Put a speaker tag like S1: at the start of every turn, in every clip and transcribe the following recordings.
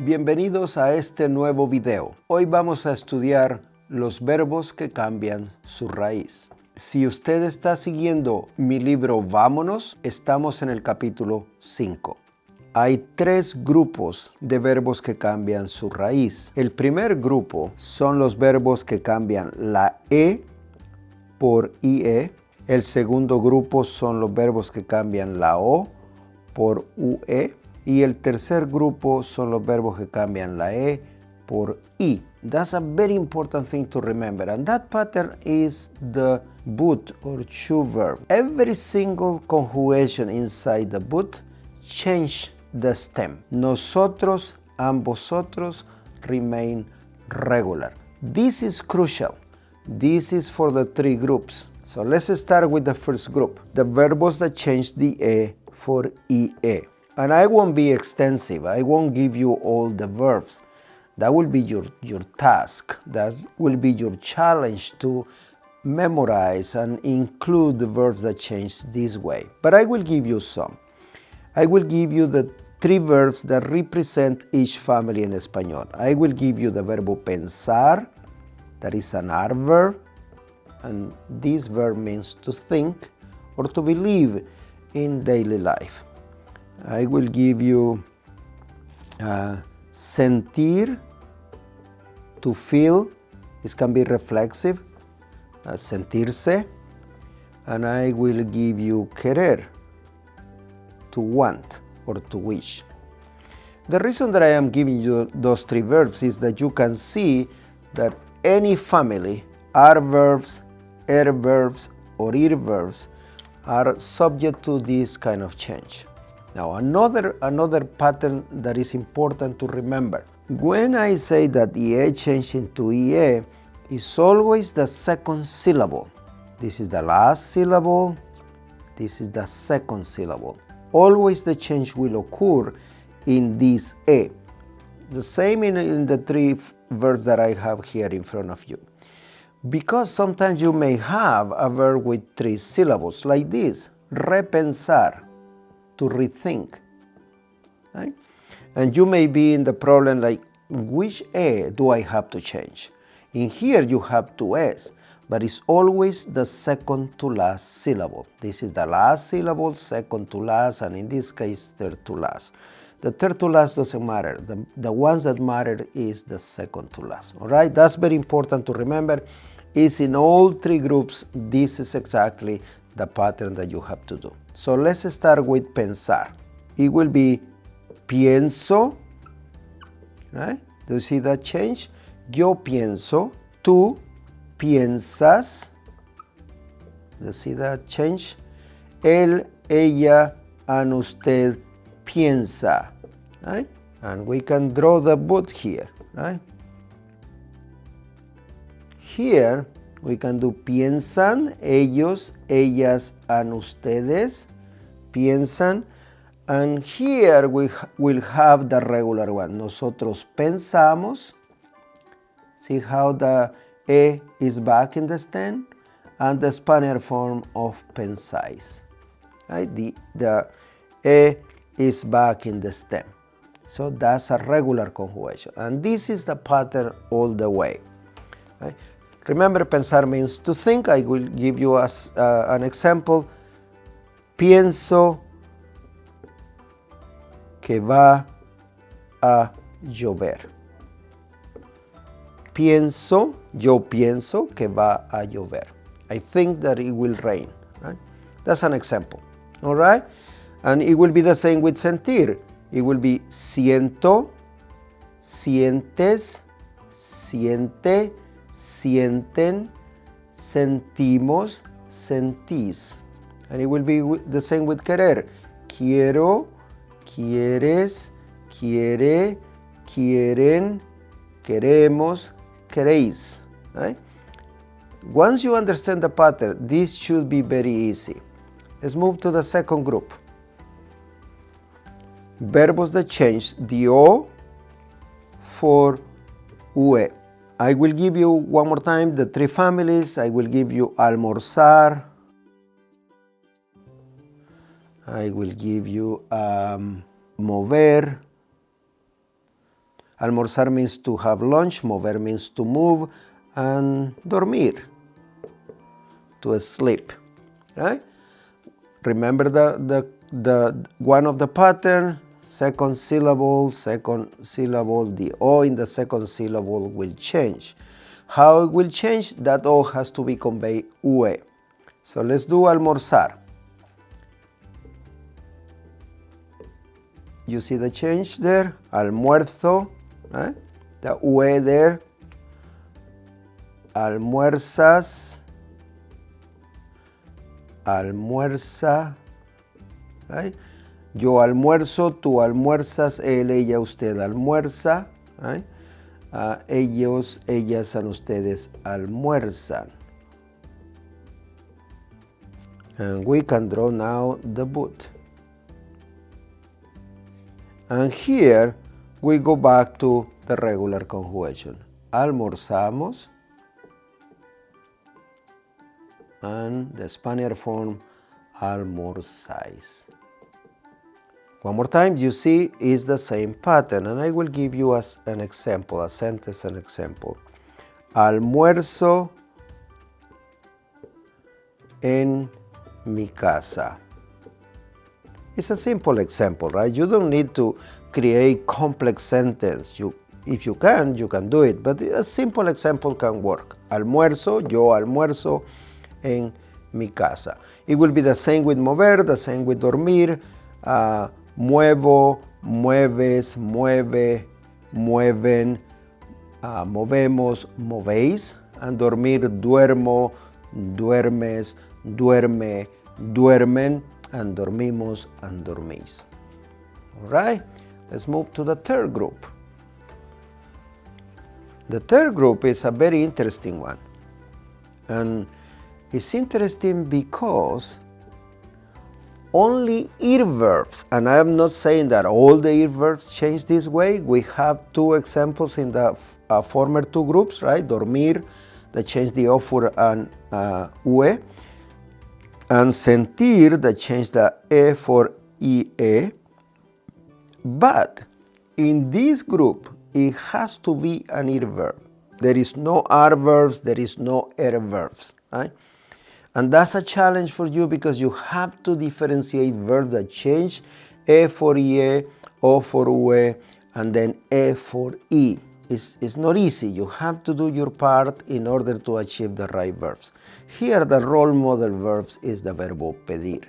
S1: Bienvenidos a este nuevo video. Hoy vamos a estudiar los verbos que cambian su raíz. Si usted está siguiendo mi libro Vámonos, estamos en el capítulo 5. Hay 3 grupos de verbos que cambian su raíz. El primer grupo son los verbos que cambian la E por IE. El segundo grupo son los verbos que cambian la O por UE. Y el tercer grupo son los verbos que cambian la E por I. That's a very important thing to remember. And that pattern is the but or to verb. Every single conjugation inside the but change the stem. Nosotros and vosotros remain regular. This is crucial. This is for the 3 groups. So let's start with the first group. The verbs that change the E for IE. And I won't be extensive. I won't give you all the verbs. That will be your task. That will be your challenge to memorize and include the verbs that change this way. But I will give you some. I will give you the 3 verbs that represent each family in Espanol. I will give you the verbo pensar, that is an adverb, and this verb means to think or to believe in daily life. I will give you sentir, to feel. This can be reflexive, sentirse. And I will give you querer, to want or to wish. The reason that I am giving you those 3 verbs is that you can see that any family, adverbs, adverbs, or irverbs are subject to this kind of change. Now, another pattern that is important to remember. When I say that the E changes into IE, it's always the second syllable. This is the last syllable. This is the second syllable. Always the change will occur in this E. The same in the 3 verbs that I have here in front of you. Because sometimes you may have a verb with 3 syllables, like this, repensar, to rethink, right? And you may be in the problem like, which E do I have to change? In here you have 2 E's, but it's always the second to last syllable. This is the last syllable, second to last, and in this case, third to last. The third to last doesn't matter. The ones that matter is the second to last, all right? That's very important to remember. It's in all 3 groups. This is exactly the pattern that you have to do. So let's start with pensar. It will be pienso, right? Do you see that change? Yo pienso, tú piensas. Do you see that change? Él, ella, and usted piensa, right? And we can draw the but here, right? Here we can do piensan, ellos, ellas, and ustedes piensan. And here we will have the regular one. Nosotros pensamos. See how the E is back in the stem? And the Spanish form of pensáis. Right? The E is back in the stem. So that's a regular conjugation. And this is the pattern all the way. Right? Remember, pensar means to think. I will give you an example. Pienso que va a llover. Yo pienso que va a llover. I think that it will rain. Right? That's an example. All right? And it will be the same with sentir. It will be siento, sientes, siente, sienten, sentimos, sentís. And it will be the same with querer. Quiero, quieres, quiere, quieren, queremos, queréis. Right? Once you understand the pattern, this should be very easy. Let's move to the second group. Verbos that change the O for UE. I will give you one more time the 3 families. I will give you almorzar. I will give you mover, Almorzar means to have lunch, mover means to move, and dormir, to sleep, right? Remember the one of the pattern, second syllable, the O in the second syllable will change. How it will change? That O has to be conveyed UE. So let's do almorzar. You see the change there? Almuerzo, right? The UE there. Almuerzas, almuerza, right? Yo almuerzo, tú almuerzas, él, ella, usted almuerza, right? Ellos, ellas, and ustedes almuerzan. And we can draw now the boot. And here we go back to the regular conjugation. Almorzamos, and the Spanish form, almorzáis. One more time, you see, it's the same pattern, and I will give you an example, a sentence, an example. Almuerzo en mi casa. It's a simple example, right? You don't need to create complex sentence. If you can do it, but a simple example can work. Almuerzo, yo almuerzo en mi casa. It will be the same with mover, the same with dormir. Muevo, mueves, mueve, mueven, movemos, movéis. And dormir, duermo, duermes, duerme, duermen. And dormimos, and dormís. All right, let's move to the third group. The third group is a very interesting one. And it's interesting because only ir verbs, and I am not saying that all the ir verbs change this way. We have two examples in the former two groups, right? Dormir, that changed the O for an UE, and sentir, that changed the E for IE. But in this group, it has to be an ir verb. There is no are verbs, there is no er verbs, right? And that's a challenge for you because you have to differentiate verbs that change E for IE, O for UE, and then E for I. It's not easy. You have to do your part in order to achieve the right verbs. Here, the role model verbs is the verbo pedir.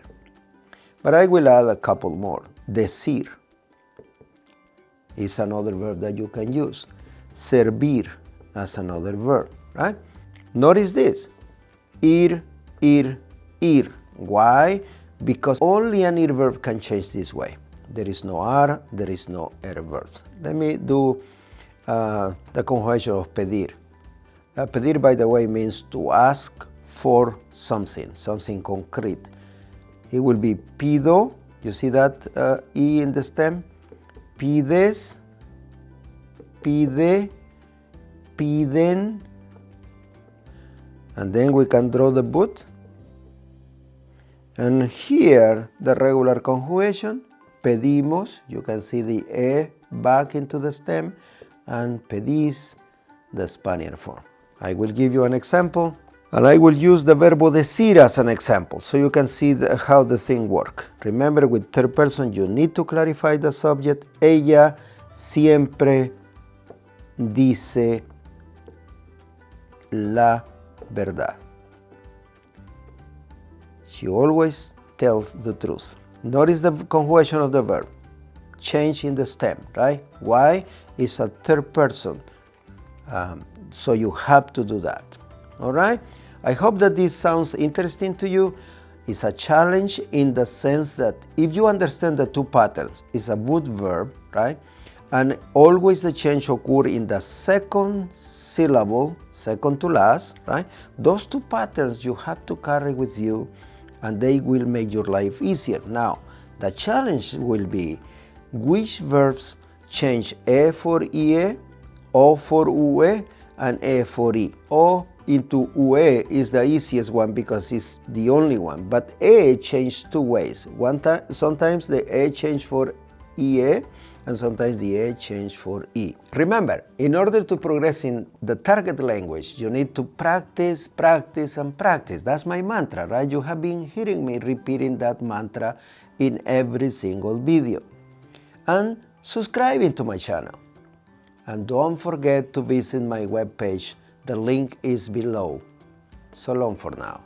S1: But I will add a couple more. Decir is another verb that you can use. Servir as another verb, right? Notice this. Ir, ir. Why? Because only an ir verb can change this way. There is no are, there is no er verbs. Let me do the conjugation of pedir. Pedir, by the way, means to ask for something concrete. It will be pido. You see that E in the stem? Pides, pide, piden. And then we can draw the boot. And here, the regular conjugation, pedimos. You can see the E back into the stem. And pedís, the Spanish form. I will give you an example. And I will use the verbo decir as an example, so you can see how the thing works. Remember, with third person, you need to clarify the subject. Ella siempre dice la verdad. She always tells the truth. Notice the conjugation of the verb. Change in the stem, right? Why? It's a third person, so you have to do that. All right? I hope that this sounds interesting to you. It's a challenge in the sense that if you understand the two patterns, it's a would verb, right? And always the change occurs in the second syllable, second to last, right? Those two patterns you have to carry with you, and they will make your life easier. Now, the challenge will be which verbs change E for IE, O for UE, and E for I. O into UE is the easiest one because it's the only one, but E changed two ways. Sometimes the E change for EE, and sometimes the E change for E. Remember, in order to progress in the target language, you need to practice, practice, and practice. That's my mantra, right? You have been hearing me repeating that mantra in every single video. And subscribing to my channel. And don't forget to visit my webpage. The link is below. So long for now.